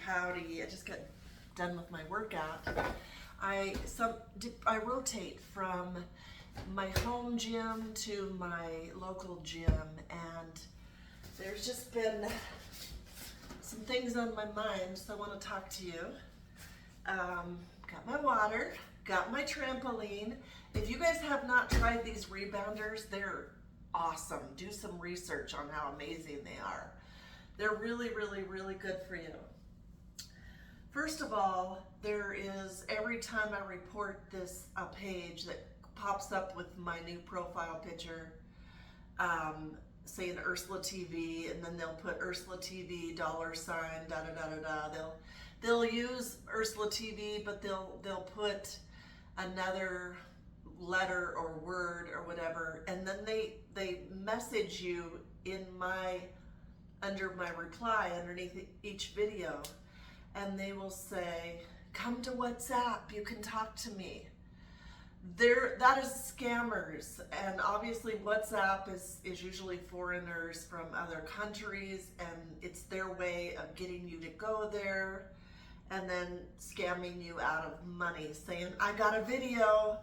howdy. I just got done with my workout. I rotate from my home gym to my local gym, and there's just been some things on my mind, so I want to talk to you. Got my water, got my trampoline. If you guys have not tried these rebounders, they're awesome. Do some research on how amazing they are. They're really, really, really good for you. First of all, there is, every time I report this, a page that pops up with my new profile picture, saying URSULATV, and then they'll put URSULATV $, da da da da da. They'll use URSULATV, but they'll put another letter or word or whatever, and then they message you in under my reply underneath each video, and they will say, come to WhatsApp, you can talk to me. That is scammers, and obviously WhatsApp is usually foreigners from other countries, and it's their way of getting you to go there and then scamming you out of money, saying, I got a video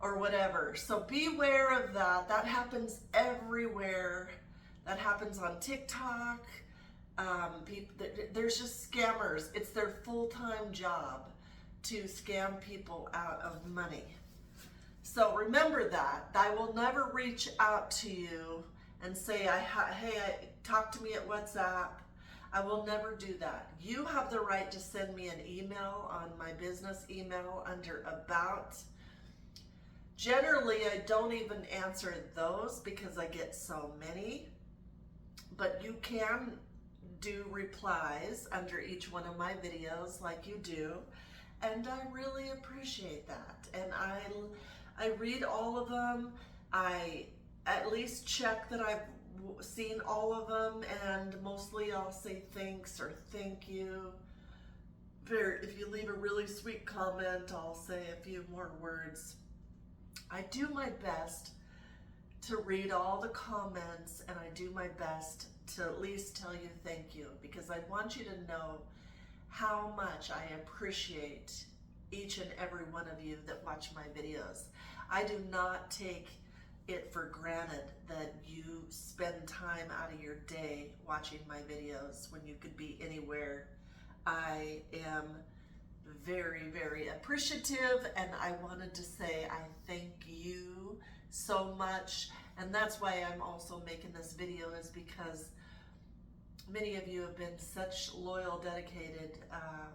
or whatever. So beware of that. That happens everywhere. That happens on TikTok. There's just scammers. It's their full-time job to scam people out of money. So remember that. I will never reach out to you and say, hey, talk to me at WhatsApp. I will never do that. You have the right to send me an email on my business email under About. Generally, I don't even answer those because I get so many, but you can do replies under each one of my videos like you do, and I really appreciate that. And I read all of them. I at least check that I've seen all of them, and mostly I'll say thanks or thank you. If you leave a really sweet comment, I'll say a few more words. I do my best to read all the comments, and I do my best to at least tell you thank you, because I want you to know how much I appreciate each and every one of you that watch my videos. I do not take it for granted that you spend time out of your day watching my videos when you could be anywhere. I am very, very appreciative, and I wanted to say I thank you so much. And that's why I'm also making this video, is because many of you have been such loyal, dedicated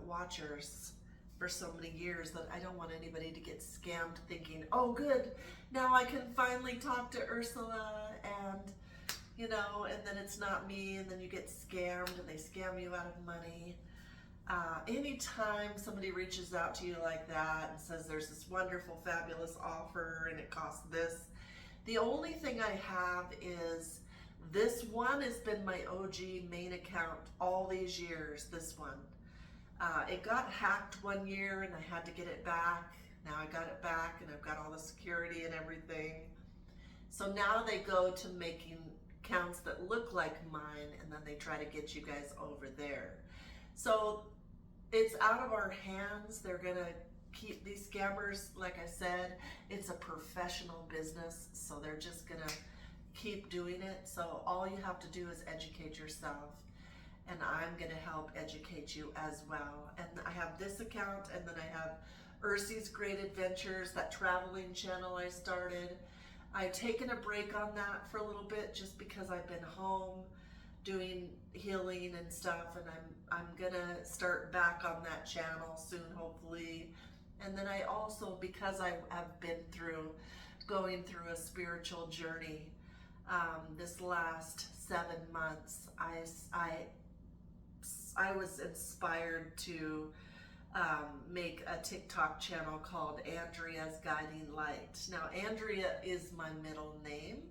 watchers for so many years that I don't want anybody to get scammed thinking, oh good, now I can finally talk to Ursula, and you know, and then it's not me, and then you get scammed and they scam you out of money. Anytime somebody reaches out to you like that and says there's this wonderful, fabulous offer and it costs this, the only thing I have is this one has been my OG main account all these years, this one. It got hacked one year and I had to get it back. Now I got it back and I've got all the security and everything. So now they go to making accounts that look like mine, and then they try to get you guys over there. So it's out of our hands. They're gonna keep these scammers, like I said, it's a professional business, so they're just gonna keep doing it. So all you have to do is educate yourself, and I'm gonna help educate you as well. And I have this account, and then I have URSYS Great Adventures, that traveling channel I started. I've taken a break on that for a little bit just because I've been home doing healing and stuff, and I'm gonna start back on that channel soon, hopefully. And then I also, because I have been going through a spiritual journey this last 7 months, I was inspired to make a TikTok channel called AndreaGuidingLight. Now, Andrea is my middle name,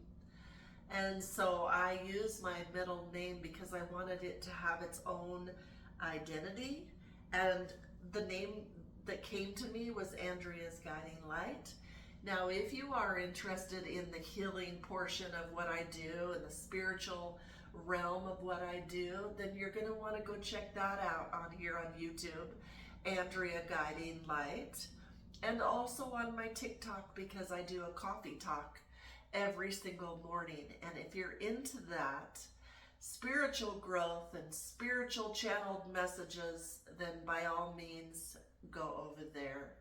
and so I use my middle name because I wanted it to have its own identity, and the name that came to me was Andrea's Guiding Light. Now, if you are interested in the healing portion of what I do and the spiritual realm of what I do, then you're going to want to go check that out on here on YouTube, AndreaGuidingLight, and also on my TikTok, because I do a coffee talk every single morning. And if you're into that, spiritual growth and spiritual channeled messages, then by all means go over there.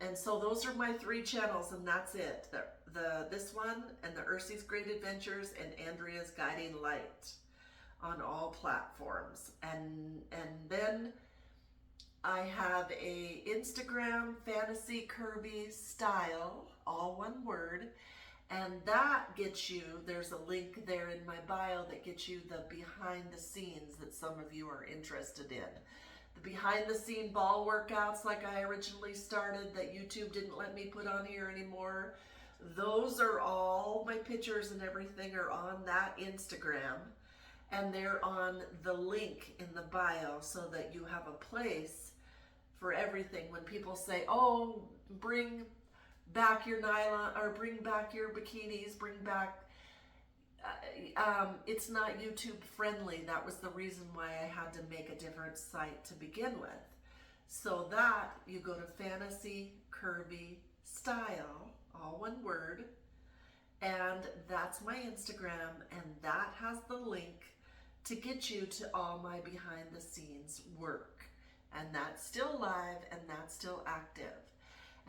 And so those are my 3 channels, and that's it. This one and the URSYS Great Adventures and Andrea's Guiding Light on all platforms. And then I have a Instagram, fantasycurvystyle, all one word, and that gets you, there's a link there in my bio that gets you the behind the scenes that some of you are interested in. The behind the scene ball workouts like I originally started that YouTube didn't let me put on here anymore. Those are all, my pictures and everything are on that Instagram, and they're on the link in the bio so that you have a place for everything. When people say, oh, bring back your nylon, or bring back your bikinis, bring back, it's not YouTube friendly. That was the reason why I had to make a different site to begin with. So that, you go to Fantasy Curvy Style, all one word, and that's my Instagram, and that has the link to get you to all my behind the scenes work. And that's still live, and that's still active.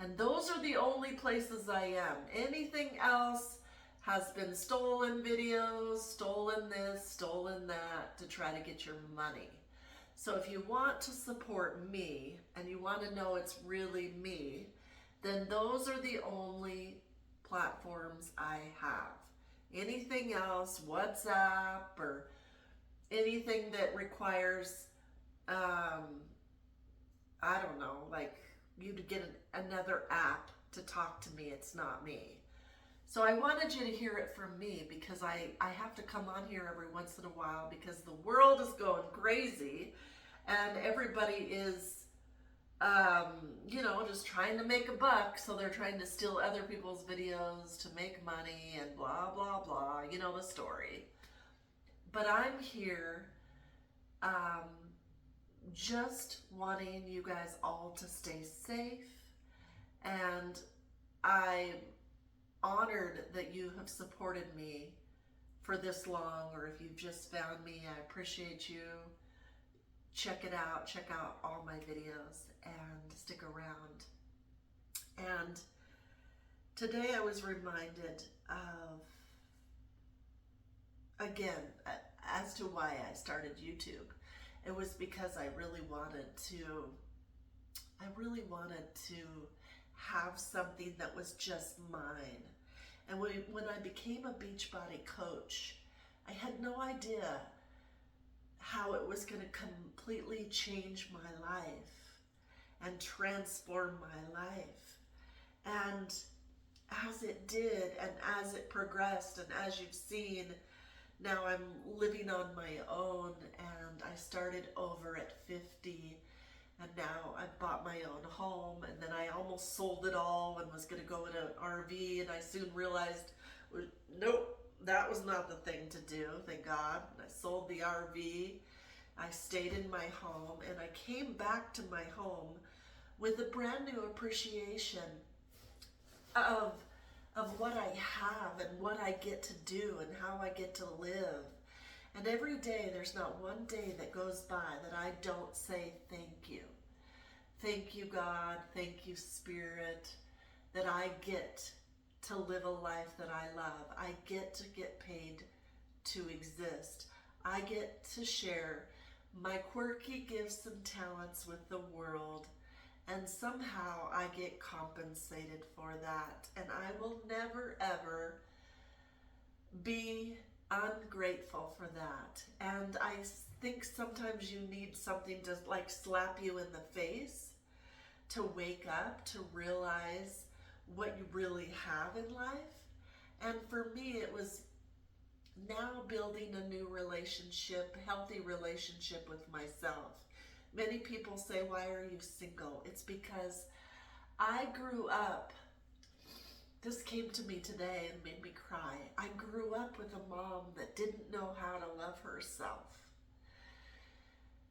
And those are the only places I am. Anything else has been stolen videos, stolen this, stolen that, to try to get your money. So if you want to support me, and you want to know it's really me, then those are the only platforms I have. Anything else, WhatsApp, or anything that requires, I don't know, like you to get another app to talk to me, it's not me. So I wanted you to hear it from me, because I have to come on here every once in a while, because the world is going crazy and everybody is, you know, just trying to make a buck. So they're trying to steal other people's videos to make money and blah, blah, blah. You know the story. But I'm here just wanting you guys all to stay safe, and I'm honored that you have supported me for this long, or if you've just found me, I appreciate you. Check it out, check out all my videos, and stick around. And today I was reminded of, again, as to why I started YouTube. It was because I really wanted to have something that was just mine. And when I became a Beachbody coach, I had no idea how it was going to completely change my life and transform my life. And as it did, and as it progressed, and as you've seen, now I'm living on my own, and I started over at 50, and now I've bought my own home, and then I almost sold it all and was going to go in an RV, and I soon realized, nope, that was not the thing to do, thank God. I sold the RV, I stayed in my home, and I came back to my home with a brand new appreciation of what I have and what I get to do and how I get to live. And every day, there's not one day that goes by that I don't say thank you. Thank you, God. Thank you, Spirit, that I get to live a life that I love. I get to get paid to exist. I get to share my quirky gifts and talents with the world. And somehow I get compensated for that. And I will never, ever be ungrateful for that. And I think sometimes you need something to like slap you in the face to wake up, to realize what you really have in life. And for me, it was now building a new relationship, healthy relationship with myself. Many people say, why are you single? It's because I grew up This came to me today and made me cry. I grew up with a mom that didn't know how to love herself.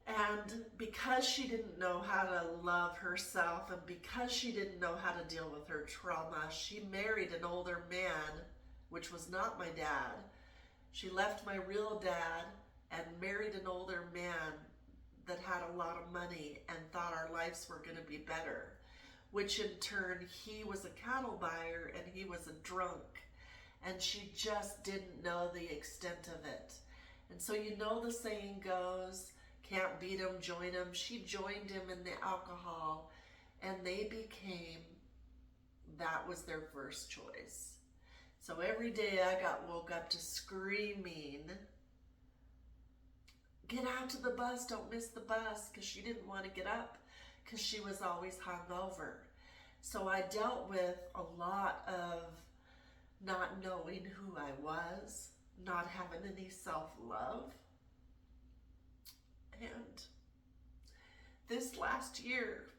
And because she didn't know how to love herself, and because she didn't know how to deal with her trauma, she married an older man, which was not my dad. She left my real dad and married an older man that had a lot of money and thought our lives were going to be better, which in turn, he was a cattle buyer and he was a drunk, and she just didn't know the extent of it. And so you know the saying goes, can't beat him, join him. She joined him in the alcohol, and they became, that was their first choice. So every day I got woke up to screaming, get out to the bus, don't miss the bus, because she didn't want to get up because she was always hungover. So I dealt with a lot of not knowing who I was, not having any self-love. And this last year,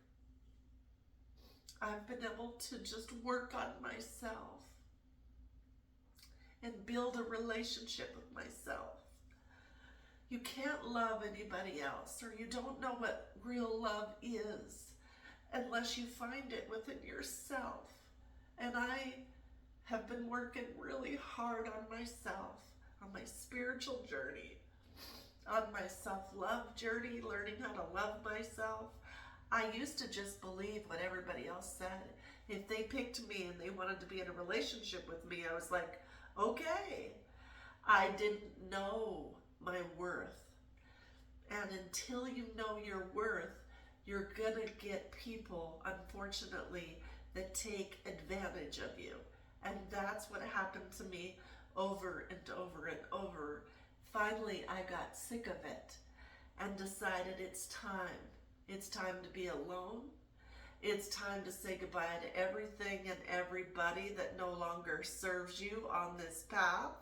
I've been able to just work on myself and build a relationship with myself. You can't love anybody else, or you don't know what real love is unless you find it within yourself. And I have been working really hard on myself, on my spiritual journey, on my self-love journey, learning how to love myself. I used to just believe what everybody else said. If they picked me and they wanted to be in a relationship with me, I was like, okay. I didn't know my worth. And until you know your worth, you're gonna get people, unfortunately, that take advantage of you. And that's what happened to me over and over and over. Finally, I got sick of it and decided it's time. It's time to be alone. It's time to say goodbye to everything and everybody that no longer serves you on this path,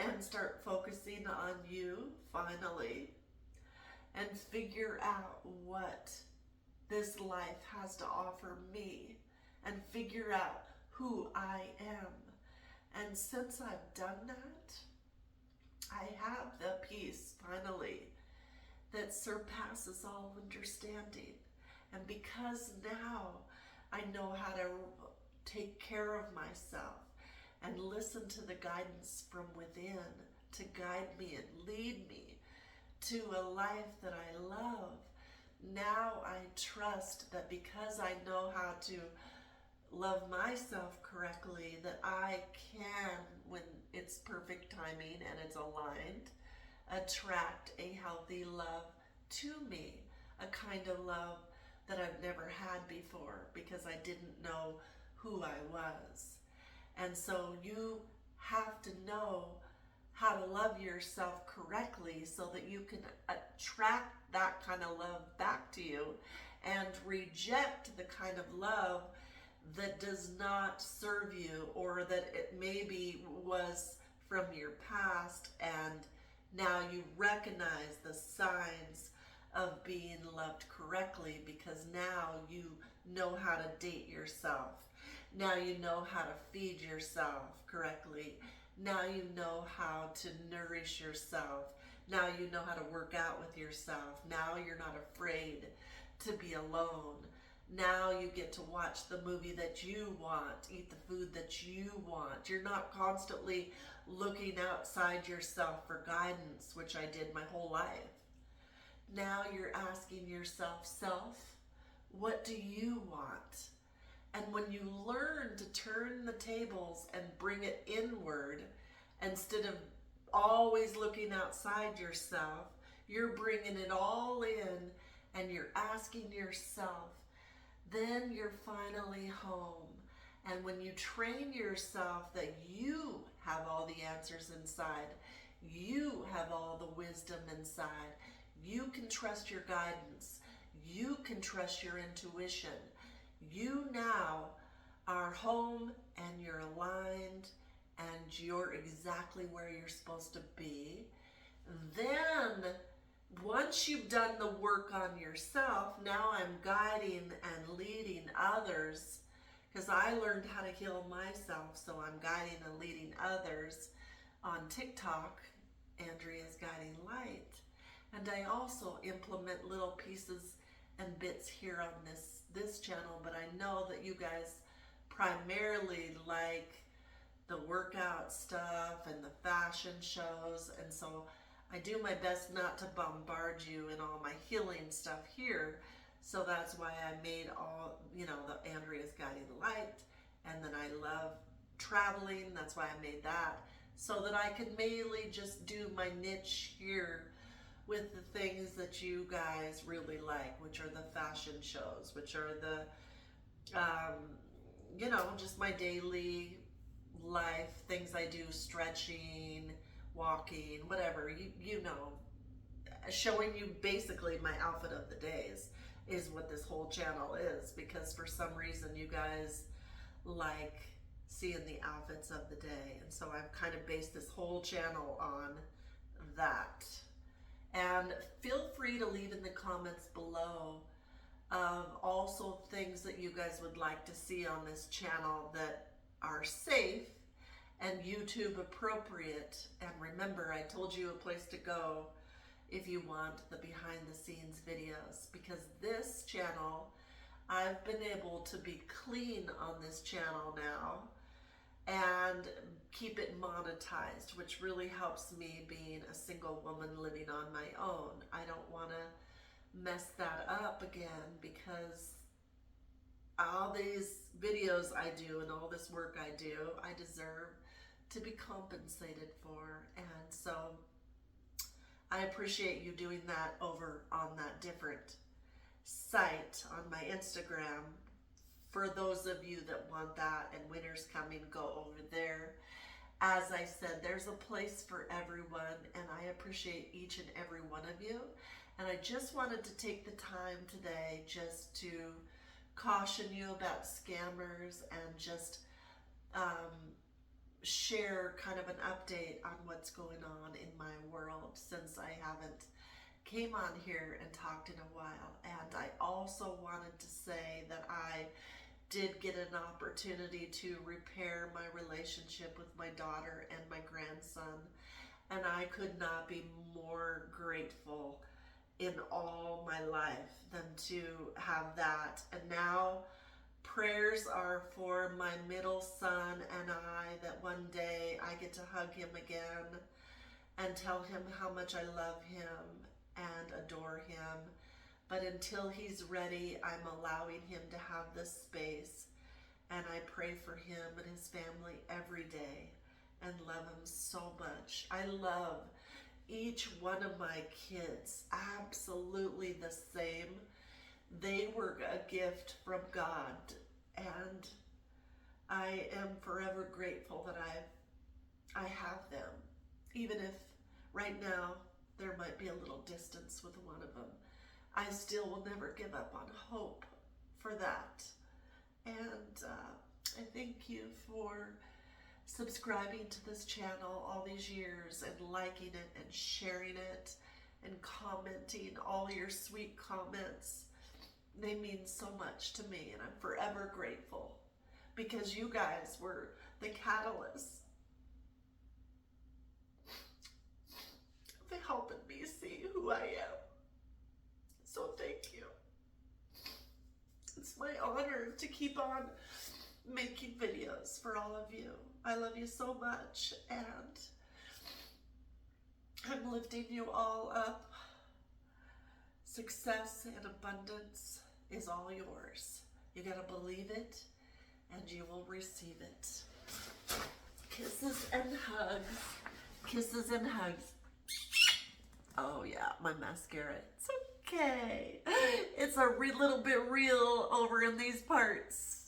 and start focusing on you, finally, and figure out what this life has to offer me, and figure out who I am. And since I've done that, I have the peace, finally, that surpasses all understanding. And because now I know how to take care of myself and listen to the guidance from within to guide me and lead me to a life that I love, now I trust that because I know how to love myself correctly, that I can, when it's perfect timing and it's aligned, attract a healthy love to me, a kind of love that I've never had before because I didn't know who I was. And so you have to know how to love yourself correctly so that you can attract that kind of love back to you and reject the kind of love that does not serve you, or that it maybe was from your past and now you recognize the signs of being loved correctly because now you know how to date yourself. Now you know how to feed yourself correctly. Now you know how to nourish yourself. Now you know how to work out with yourself. Now you're not afraid to be alone. Now you get to watch the movie that you want, eat the food that you want. You're not constantly looking outside yourself for guidance, which I did my whole life. Now you're asking yourself, self, what do you want? And when you learn to turn the tables and bring it inward, instead of always looking outside yourself, you're bringing it all in and you're asking yourself, then you're finally home. And when you train yourself that you have all the answers inside, you have all the wisdom inside, you can trust your guidance, you can trust your intuition, you now are home and you're aligned and you're exactly where you're supposed to be. Then once you've done the work on yourself, now I'm guiding and leading others because I learned how to heal myself, so I'm guiding and leading others on TikTok, Andrea's Guiding Light. And I also implement little pieces and bits here on this channel, but I know that you guys primarily like the workout stuff and the fashion shows, and so I do my best not to bombard you in all my healing stuff here. So that's why I made all, you know, the Andrea's Guiding Light, and then I love traveling. That's why I made that, so that I can mainly just do my niche here with the things that you guys really like, which are the fashion shows, which are the, you know, just my daily life, things I do, stretching, walking, whatever, you know, showing you basically my outfit of the days is what this whole channel is, because for some reason you guys like seeing the outfits of the day, and so I've kind of based this whole channel on that. And feel free to leave in the comments below also things that you guys would like to see on this channel that are safe and YouTube appropriate. And remember, I told you a place to go if you want the behind the scenes videos, because this channel, I've been able to be clean on this channel now and keep it monetized, which really helps me being a single woman living on my own. I don't want to mess that up again, because all these videos I do and all this work I do, I deserve to be compensated for. And so I appreciate you doing that over on that different site on my Instagram. For those of you that want that, and winter's coming, go over there. As I said, there's a place for everyone, and I appreciate each and every one of you. And I just wanted to take the time today just to caution you about scammers and just share kind of an update on what's going on in my world, since I haven't came on here and talked in a while. And I also wanted to say that I did get an opportunity to repair my relationship with my daughter and my grandson, and I could not be more grateful in all my life than to have that. And now prayers are for my middle son and I, that one day I get to hug him again and tell him how much I love him and adore him. But until he's ready, I'm allowing him to have this space, and I pray for him and his family every day and love him so much. I love each one of my kids absolutely the same. They were a gift from God, and I am forever grateful that I have them, even if right now there might be a little distance with one of them. I still will never give up on hope for that. And I thank you for subscribing to this channel all these years, and liking it and sharing it and commenting all your sweet comments. They mean so much to me, and I'm forever grateful, because you guys were the catalyst for helping me see who I am. So thank you. It's my honor to keep on making videos for all of you. I love you so much, and I'm lifting you all up. Success and abundance is all yours. You gotta believe it, and you will receive it. Kisses and hugs. Kisses and hugs. Oh yeah, my mascara. It's okay. It's a little bit real over in these parts.